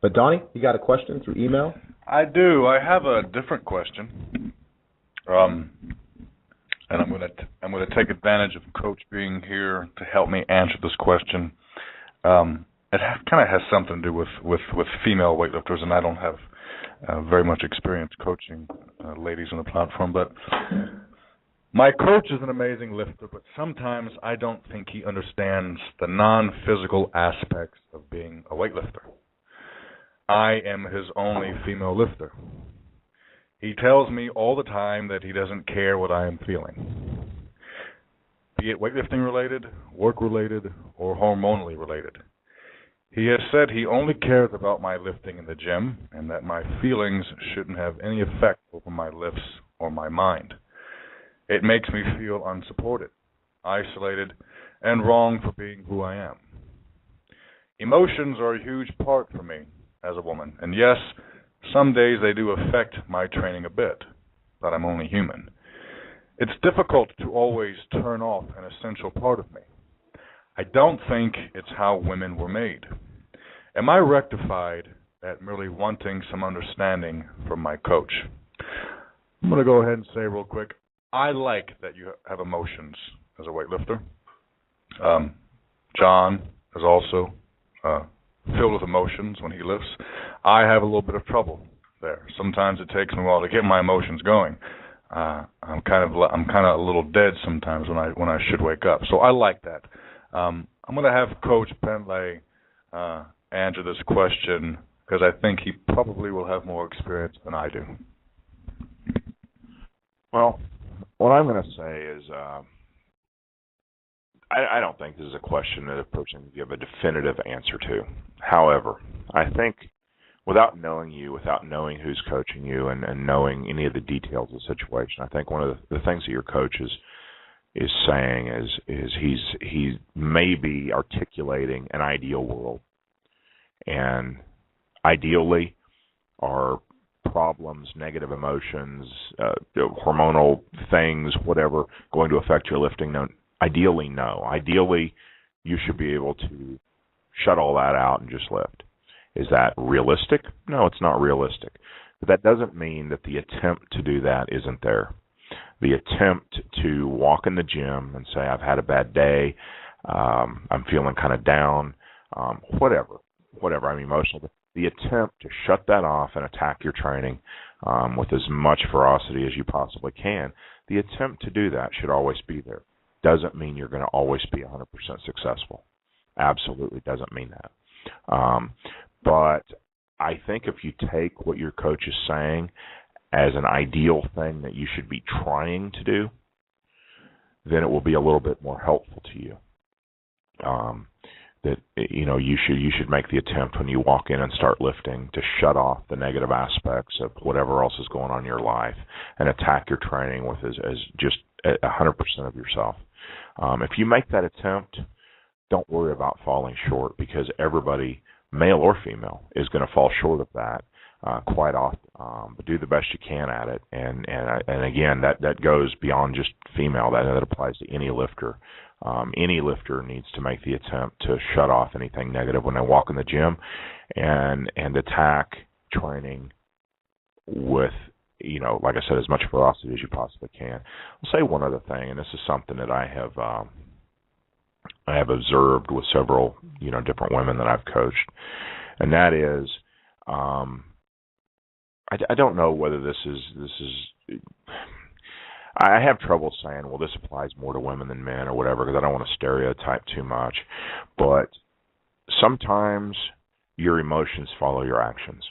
But Donny, you got a question through email? I do. I have a different question, and I'm gonna take advantage of Coach being here to help me answer this question. It kind of has something to do with female weightlifters, and I don't have very much experience coaching ladies on the platform, but my coach is an amazing lifter, but sometimes I don't think he understands the non-physical aspects of being a weightlifter. I am his only female lifter. He tells me all the time that he doesn't care what I am feeling, be it weightlifting related, work related, or hormonally related. He has said he only cares about my lifting in the gym and that my feelings shouldn't have any effect over my lifts or my mind. It makes me feel unsupported, isolated, and wrong for being who I am. Emotions are a huge part for me as a woman, and yes, some days they do affect my training a bit, but I'm only human. It's difficult to always turn off an essential part of me. I don't think it's how women were made. Am I rectified at merely wanting some understanding from my coach? I'm going to go ahead and say real quick, I like that you have emotions as a weightlifter. John is also filled with emotions when he lifts. I have a little bit of trouble there. Sometimes it takes me a while to get my emotions going. I'm kind of a little dead sometimes when I should wake up. So I like that. I'm going to have Coach Bentley answer this question because I think he probably will have more experience than I do. Well, what I'm going to say is I don't think this is a question that a person can give a definitive answer to. However, I think without knowing you, without knowing who's coaching you and knowing any of the details of the situation, I think one of the things that your coach is saying is he's maybe articulating an ideal world. And ideally, our problems, negative emotions, hormonal things, whatever, going to affect your lifting? No. Ideally, no. Ideally, you should be able to shut all that out and just lift. Is that realistic? No, it's not realistic. But that doesn't mean that the attempt to do that isn't there. The attempt to walk in the gym and say, I've had a bad day, I'm feeling kind of down, whatever, I'm emotional. The attempt to shut that off and attack your training with as much ferocity as you possibly can, the attempt to do that should always be there. Doesn't mean you're going to always be 100% successful. Absolutely doesn't mean that. But I think if you take what your coach is saying as an ideal thing that you should be trying to do, then it will be a little bit more helpful to you. That you should make the attempt when you walk in and start lifting to shut off the negative aspects of whatever else is going on in your life and attack your training with as just 100% of yourself. If you make that attempt, don't worry about falling short, because everybody, male or female, is going to fall short of that quite often. But do the best you can at it, and again, that goes beyond just female. That applies to any lifter. Any lifter needs to make the attempt to shut off anything negative when they walk in the gym, and attack training with, like I said, as much ferocity as you possibly can. I'll say one other thing, and this is something that I have observed with several different women that I've coached, and that is, I don't know whether this is. I have trouble saying, well, this applies more to women than men or whatever, because I don't want to stereotype too much. But sometimes your emotions follow your actions.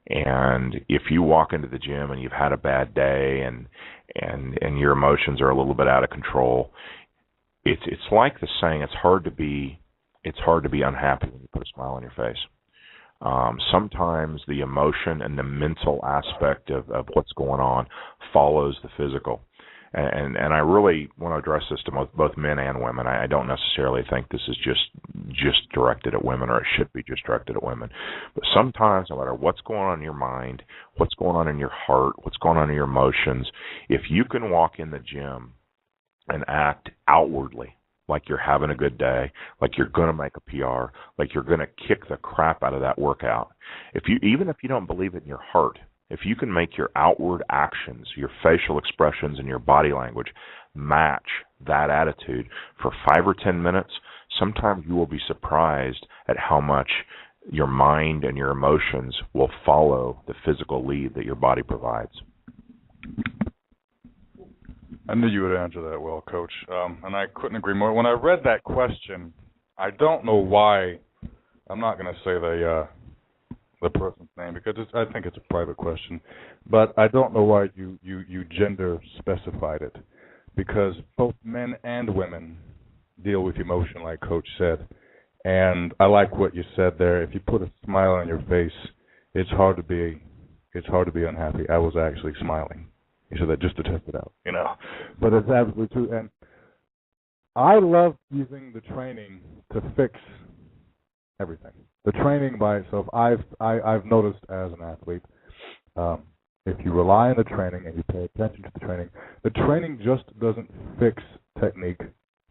And if you walk into the gym and you've had a bad day and your emotions are a little bit out of control, it's like the saying, it's hard to be unhappy when you put a smile on your face. Sometimes the emotion and the mental aspect of what's going on follows the physical. And I really want to address this to both men and women. I don't necessarily think this is just directed at women, or it should be just directed at women. But sometimes, no matter what's going on in your mind, what's going on in your heart, what's going on in your emotions, if you can walk in the gym and act outwardly like you're having a good day, like you're going to make a PR, like you're going to kick the crap out of that workout. Even if you don't believe it in your heart, if you can make your outward actions, your facial expressions, and your body language match that attitude for 5 or 10 minutes, sometimes you will be surprised at how much your mind and your emotions will follow the physical lead that your body provides. I knew you would answer that well, Coach, and I couldn't agree more. When I read that question, I don't know why. I'm not going to say the person's name because I think it's a private question, but I don't know why you gender specified it, because both men and women deal with emotion, like Coach said, and I like what you said there. If you put a smile on your face, it's hard to be unhappy. I was actually smiling. He said that just to test it out, But it's absolutely true. And I love using the training to fix everything. The training by itself, I've noticed as an athlete, if you rely on the training and you pay attention to the training just doesn't fix technique.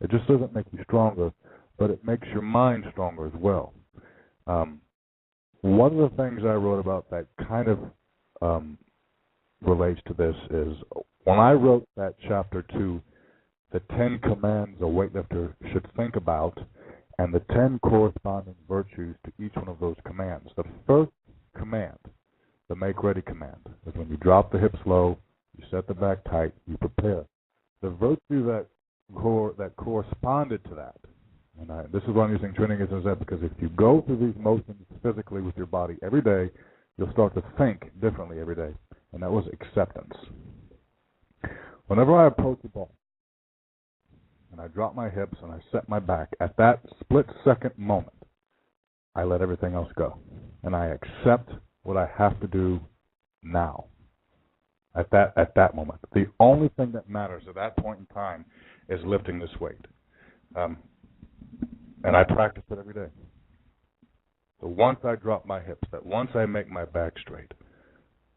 It just doesn't make you stronger, but it makes your mind stronger as well. One of the things I wrote about that kind of relates to this is when I wrote that chapter 2, the 10 commands a weightlifter should think about and the 10 corresponding virtues to each one of those commands. The first command, the make ready command, is when you drop the hips low, you set the back tight, you prepare. The virtue that corresponded to that, and this is why I'm using training as an example, because if you go through these motions physically with your body every day, you'll start to think differently every day, and that was acceptance. Whenever I approach the ball, and I drop my hips and I set my back, at that split-second moment, I let everything else go, and I accept what I have to do now. At that moment, the only thing that matters at that point in time is lifting this weight, and I practice it every day. So once I drop my hips, that once I make my back straight,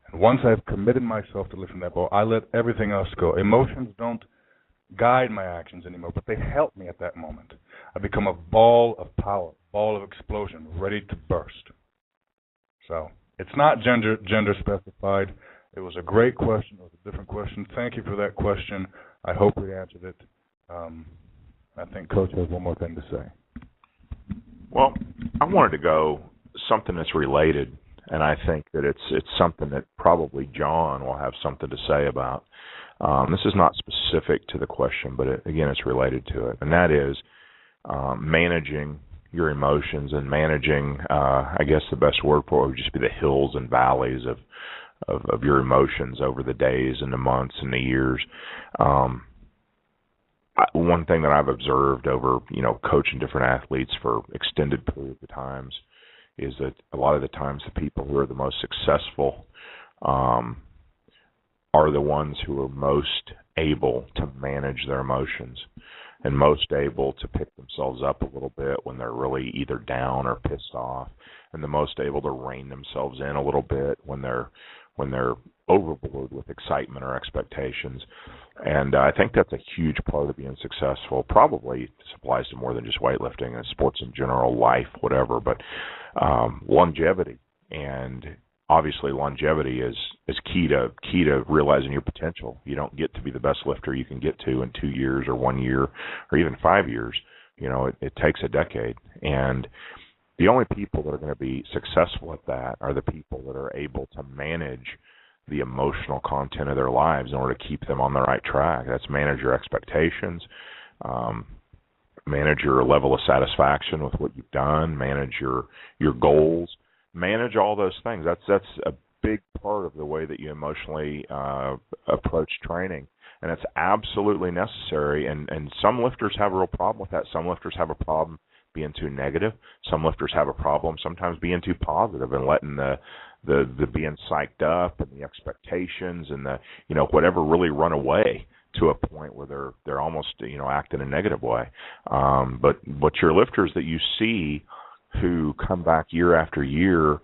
and once I've committed myself to lifting that ball, I let everything else go. Emotions don't guide my actions anymore, but they help me at that moment. I become a ball of power, ball of explosion, ready to burst. So it's not gender specified. It was a great question. It was a different question. Thank you for that question. I hope we answered it. I think Coach has one more thing to say. Well, I wanted to go something that's related, and I think that it's something that probably John will have something to say about. This is not specific to the question, but again, it's related to it, and that is managing your emotions and managing, I guess the best word for it would just be the hills and valleys of your emotions over the days and the months and the years. One thing that I've observed over, coaching different athletes for extended periods of times is that a lot of the times the people who are the most successful are the ones who are most able to manage their emotions and most able to pick themselves up a little bit when they're really either down or pissed off, and the most able to rein themselves in a little bit when they're overboard with excitement or expectations. And I think that's a huge part of being successful. Probably this applies to more than just weightlifting and sports in general, life, whatever, but longevity. And obviously longevity is key to realizing your potential. You don't get to be the best lifter you can get to in 2 years or 1 year or even 5 years. It takes a decade. And the only people that are going to be successful at that are the people that are able to manage the emotional content of their lives in order to keep them on the right track. That's manage your expectations, manage your level of satisfaction with what you've done, manage your goals, manage all those things. That's a big part of the way that you emotionally approach training, and it's absolutely necessary. And some lifters have a real problem with that. Some lifters have a problem being too negative. Some lifters have a problem sometimes being too positive and letting the being psyched up and the expectations and the whatever really run away to a point where they're almost act in a negative way. But your lifters that you see who come back year after year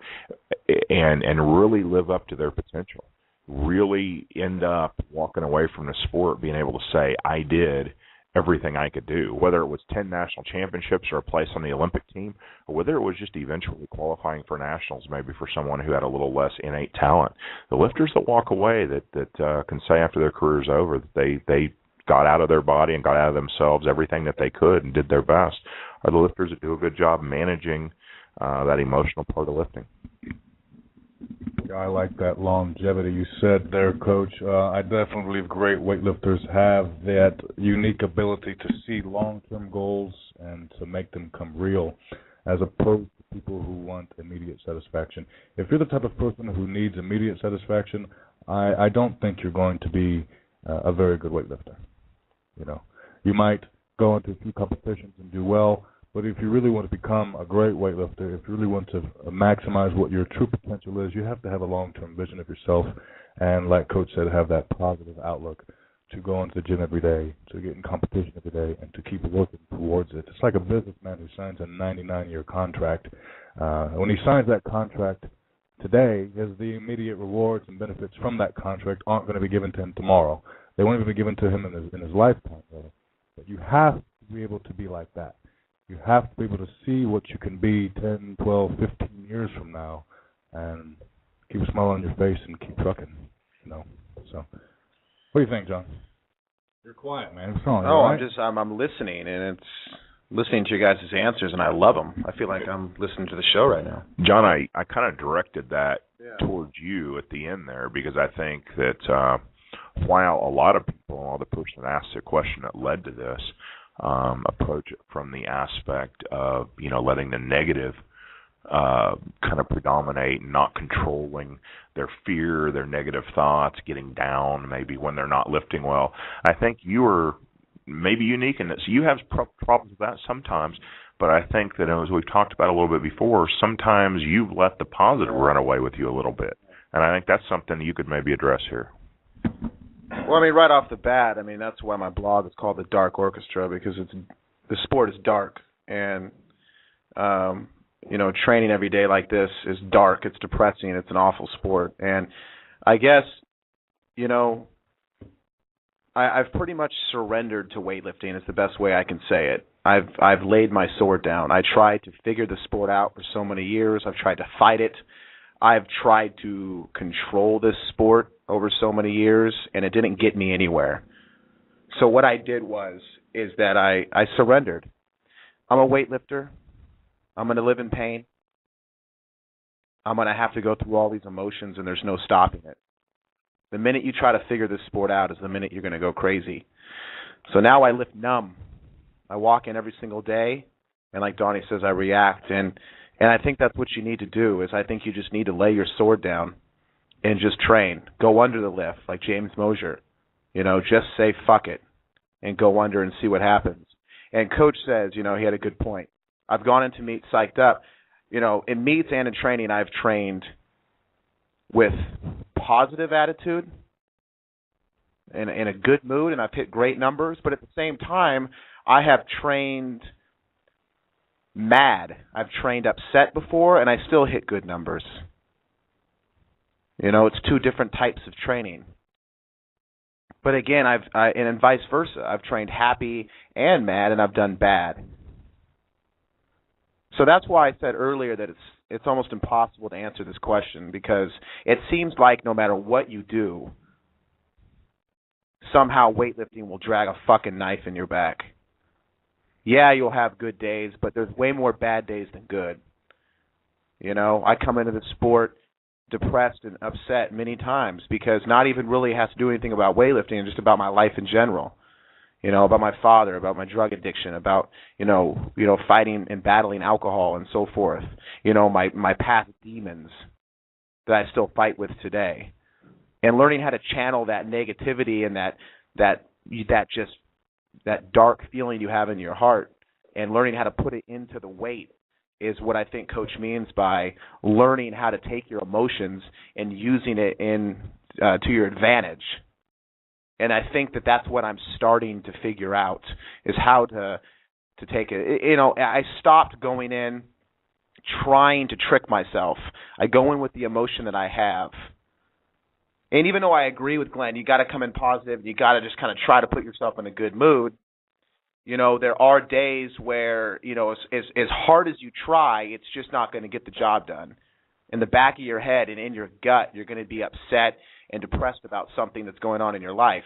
and really live up to their potential, really end up walking away from the sport being able to say, I did everything I could do, whether it was 10 national championships or a place on the Olympic team, or whether it was just eventually qualifying for nationals, maybe for someone who had a little less innate talent. The lifters that walk away that can say after their career's over that they got out of their body and got out of themselves everything that they could and did their best are the lifters that do a good job managing that emotional part of lifting. Yeah, I like that longevity you said there, Coach. I definitely believe great weightlifters have that unique ability to see long-term goals and to make them come real, as opposed to people who want immediate satisfaction. If you're the type of person who needs immediate satisfaction, I don't think you're going to be a very good weightlifter. You know, you might go into a few competitions and do well, but if you really want to become a great weightlifter, if you really want to maximize what your true potential is, you have to have a long-term vision of yourself and, like Coach said, have that positive outlook to go into the gym every day, to get in competition every day, and to keep working towards it. It's like a businessman who signs a 99-year contract. When he signs that contract today, the immediate rewards and benefits from that contract aren't going to be given to him tomorrow. They won't even be given to him in his lifetime, though. But you have to be able to be like that. You have to be able to see what you can be 10, 12, 15 years from now and keep a smile on your face and keep trucking, you know. So, what do you think, John? You're quiet, man. What's wrong? Oh, I'm listening, and it's listening to your guys' answers, and I love them. I feel like I'm listening to the show right now. John, I kind of directed that towards you at the end there because I think that while a lot of people, the person that asked the question that led to this, approach it from the aspect of, you know, letting the negative kind of predominate, not controlling their fear, their negative thoughts, getting down maybe when they're not lifting well. I think you are maybe unique in that. So you have problems with that sometimes, but I think that as we've talked about a little bit before, sometimes you've let the positive run away with you a little bit. And I think that's something you could maybe address here. Well, I mean, right off the bat, I mean, that's why my blog is called The Dark Orchestra, because the sport is dark. And, you know, training every day like this is dark. It's depressing. It's an awful sport. And I guess, you know, I've pretty much surrendered to weightlifting is the best way I can say it. I've laid my sword down. I tried to figure the sport out for so many years. I've tried to fight it. I've tried to control this sport over so many years, and it didn't get me anywhere. So what I did is that I surrendered. I'm a weightlifter. I'm going to live in pain. I'm going to have to go through all these emotions, and there's no stopping it. The minute you try to figure this sport out is the minute you're going to go crazy. So now I lift numb. I walk in every single day, and like Donny says, I react. And I think that's what you need to do, is I think you just need to lay your sword down and just train. Go under the lift, like James Mosier. You know, just say fuck it and go under and see what happens. And Coach says, you know, he had a good point. I've gone into meets psyched up. You know, in meets and in training, I've trained with positive attitude and in a good mood, and I've hit great numbers. But at the same time, I have trained mad. I've trained upset before, and I still hit good numbers. You know, it's two different types of training. But again, and vice versa. I've trained happy and mad, and I've done bad. So that's why I said earlier that it's almost impossible to answer this question, because it seems like no matter what you do, somehow weightlifting will drag a fucking knife in your back. Yeah, you'll have good days, but there's way more bad days than good. You know, I come into the sport depressed and upset many times because not even really has to do anything about weightlifting, and just about my life in general. You know, about my father, about my drug addiction, about, you know, fighting and battling alcohol and so forth. You know, my past demons that I still fight with today. And learning how to channel that negativity and that dark feeling you have in your heart, and learning how to put it into the weight is what I think Coach means by learning how to take your emotions and using it to your advantage. And I think that that's what I'm starting to figure out, is how to take it. You know, I stopped going in trying to trick myself. I go in with the emotion that I have. And even though I agree with Glenn, you got to come in positive, you got to just kind of try to put yourself in a good mood. You know, there are days where, you know, as hard as you try, it's just not going to get the job done. In the back of your head and in your gut, you're going to be upset and depressed about something that's going on in your life.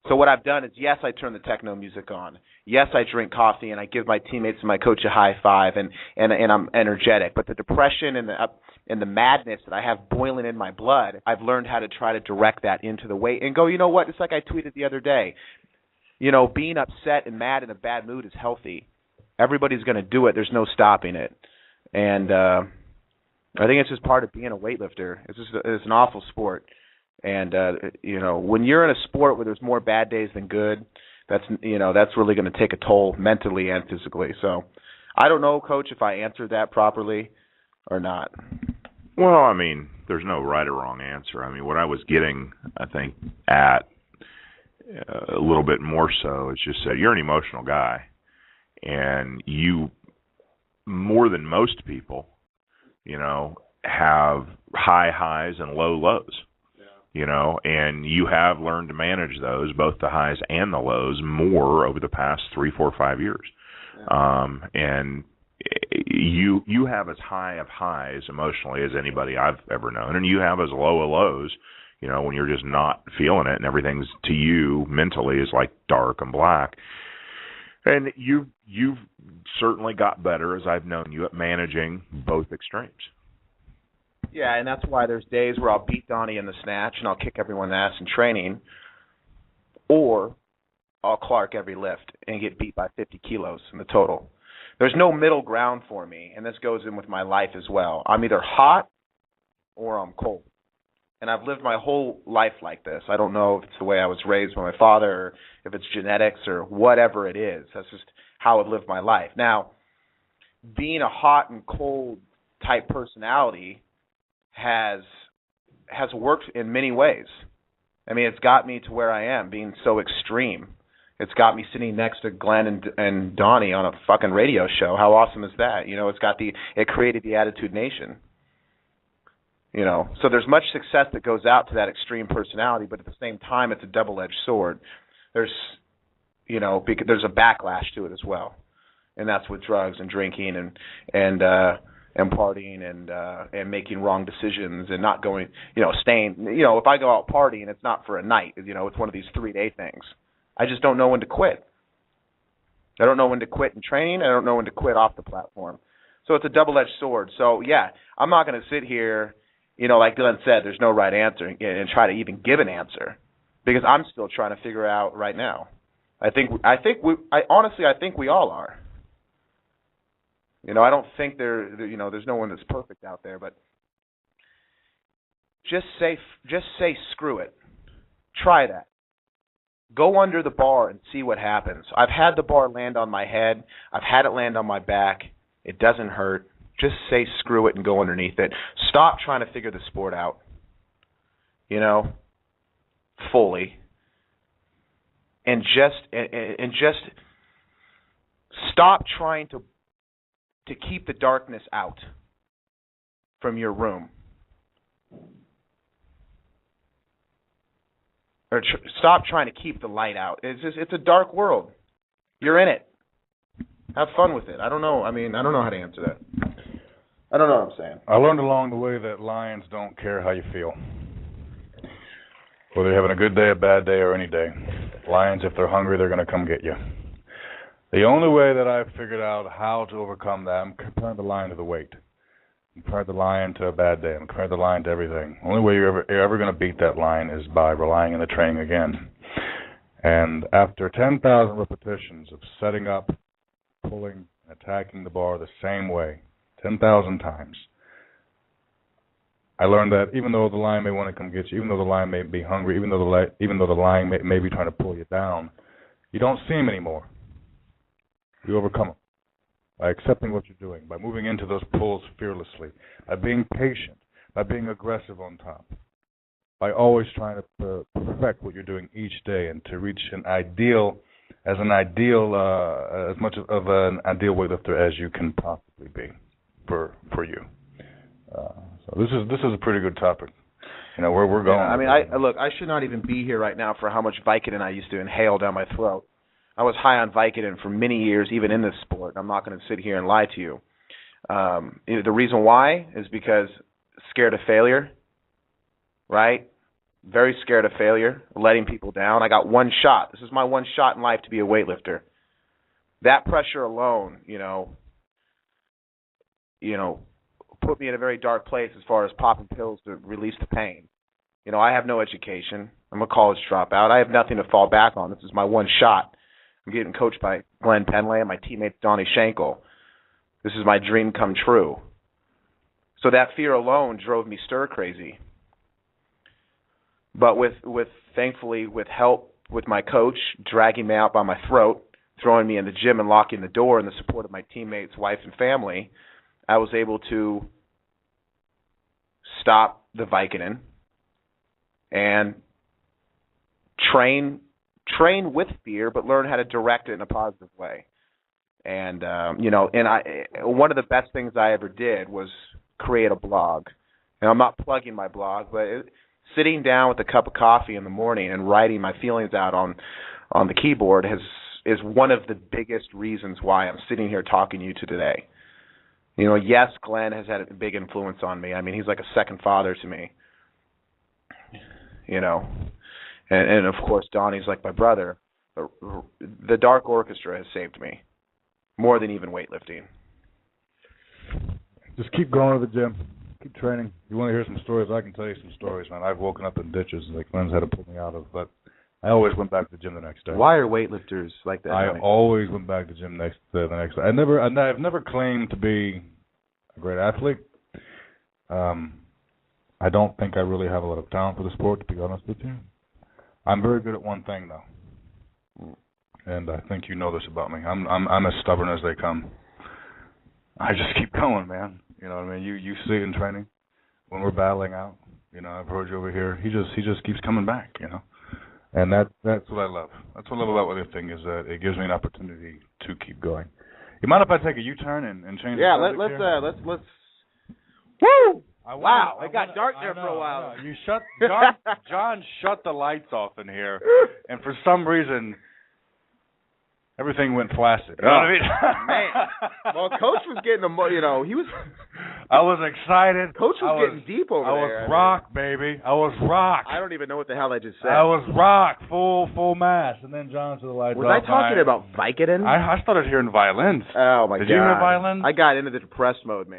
So what I've done is, yes, I turn the techno music on. Yes, I drink coffee and I give my teammates and my coach a high five, and I'm energetic. But the depression and the madness that I have boiling in my blood, I've learned how to try to direct that into the weight and go, you know what? It's like I tweeted the other day. You know, being upset and mad in a bad mood is healthy. Everybody's going to do it. There's no stopping it. And I think it's just part of being a weightlifter. It's an awful sport. And, you know, when you're in a sport where there's more bad days than good, that's really going to take a toll mentally and physically. So I don't know, Coach, if I answered that properly or not. Well, I mean, there's no right or wrong answer. I mean, what I was getting, I think, at a little bit more so is just that you're an emotional guy, and you, more than most people, you know, have high highs and low lows. You know, and you have learned to manage those, both the highs and the lows, more over the past 3, 4, 5 years. Yeah. And you have as high of highs emotionally as anybody I've ever known, and you have as low of lows, you know, when you're just not feeling it and everything's to you mentally is like dark and black. And you've certainly got better, as I've known you, at managing both extremes. Yeah, and that's why there's days where I'll beat Donny in the snatch and I'll kick everyone's ass in training, or I'll Clark every lift and get beat by 50 kilos in the total. There's no middle ground for me, and this goes in with my life as well. I'm either hot or I'm cold, and I've lived my whole life like this. I don't know if it's the way I was raised by my father or if it's genetics or whatever it is. That's just how I've lived my life. Now, being a hot and cold type personality has worked in many ways. I mean, it's got me to where I am, being so extreme. It's got me sitting next to Glenn and Donny on a fucking radio show. How awesome is that? You know, it created the Attitude Nation. You know, so there's much success that goes out to that extreme personality, but at the same time, it's a double-edged sword. There's a backlash to it as well, and that's with drugs and drinking and partying and making wrong decisions and not going, you know, staying. You know, if I go out partying, it's not for a night. You know, it's one of these 3-day things. I just don't know when to quit. I don't know when to quit in training. I don't know when to quit off the platform. So it's a double-edged sword. So, yeah, I'm not going to sit here, you know, like Glenn said, there's no right answer and try to even give an answer, because I'm still trying to figure out right now. I think we all are. You know, I don't think there's no one that's perfect out there, but just say screw it. Try that. Go under the bar and see what happens. I've had the bar land on my head. I've had it land on my back. It doesn't hurt. Just say screw it and go underneath it. Stop trying to figure the sport out, you know, fully. And just stop trying to keep the darkness out from your room. Or stop trying to keep the light out. It's a dark world. You're in it. Have fun with it. I don't know. I mean, I don't know how to answer that. I don't know what I'm saying. I learned along the way that lions don't care how you feel. Whether you're having a good day, a bad day, or any day. Lions, if they're hungry, they're going to come get you. The only way that I've figured out how to overcome that, I'm comparing the lion to the weight. I'm comparing the lion to a bad day. I'm comparing the lion to everything. The only way you're ever going to beat that lion is by relying on the training again. And after 10,000 repetitions of setting up, pulling, attacking the bar the same way, 10,000 times, I learned that even though the lion may want to come get you, even though the lion may be hungry, even though the lion may be trying to pull you down, you don't see him anymore. You overcome them by accepting what you're doing, by moving into those pulls fearlessly, by being patient, by being aggressive on top, by always trying to perfect what you're doing each day and to reach as much of an ideal weightlifter as you can possibly be for you. So this is a pretty good topic. You know where we're going. Yeah, I mean, I should not even be here right now for how much Vicodin I used to inhale down my throat. I was high on Vicodin for many years, even in this sport. I'm not going to sit here and lie to you. The reason why is because scared of failure, right? Very scared of failure, letting people down. I got one shot. This is my one shot in life to be a weightlifter. That pressure alone, put me in a very dark place as far as popping pills to release the pain. I have no education. I'm a college dropout. I have nothing to fall back on. This is my one shot. I'm getting coached by Glenn Penlay and my teammate Donny. This is my dream come true. So that fear alone drove me stir crazy. But thankfully, with help with my coach, dragging me out by my throat, throwing me in the gym and locking the door, and the support of my teammates, wife, and family, I was able to stop the Vicodin and train with fear, but learn how to direct it in a positive way. And one of the best things I ever did was create a blog. And I'm not plugging my blog, but sitting down with a cup of coffee in the morning and writing my feelings out on the keyboard is one of the biggest reasons why I'm sitting here talking to you today. Yes, Glenn has had a big influence on me. I mean, he's like a second father to me. And of course, Donnie's like my brother. The Dark Orchestra has saved me more than even weightlifting. Just keep going to the gym. Keep training. If you want to hear some stories, I can tell you some stories, man. I've woken up in ditches that Glenn's had to pull me out of, but I always went back to the gym the next day. Why are weightlifters like that? I always went back to the gym the next day. I've never claimed to be a great athlete. I don't think I really have a lot of talent for the sport, to be honest with you. I'm very good at one thing, though, and I think you know this about me. I'm as stubborn as they come. I just keep going, man. You know what I mean? You see it in training when we're battling out. I've heard you over here. He just keeps coming back. And that's what I love. That's what I love about weightlifting is that it gives me an opportunity to keep going. You mind if I take a U-turn and change? Yeah, the subject here? let's. Woo! Wow, it got dark there for a while. You John shut the lights off in here, and for some reason, everything went flaccid. You know what I mean? Man, well, Coach was getting he was. I was excited. Coach was getting deep over there. I was rock, baby. I was rock. I don't even know what the hell I just said. I was rock, full mass, and then John to the lights off. Was I talking about Vicodin? I started hearing violins. Oh my God! Did you hear violins? I got into the depressed mode, man.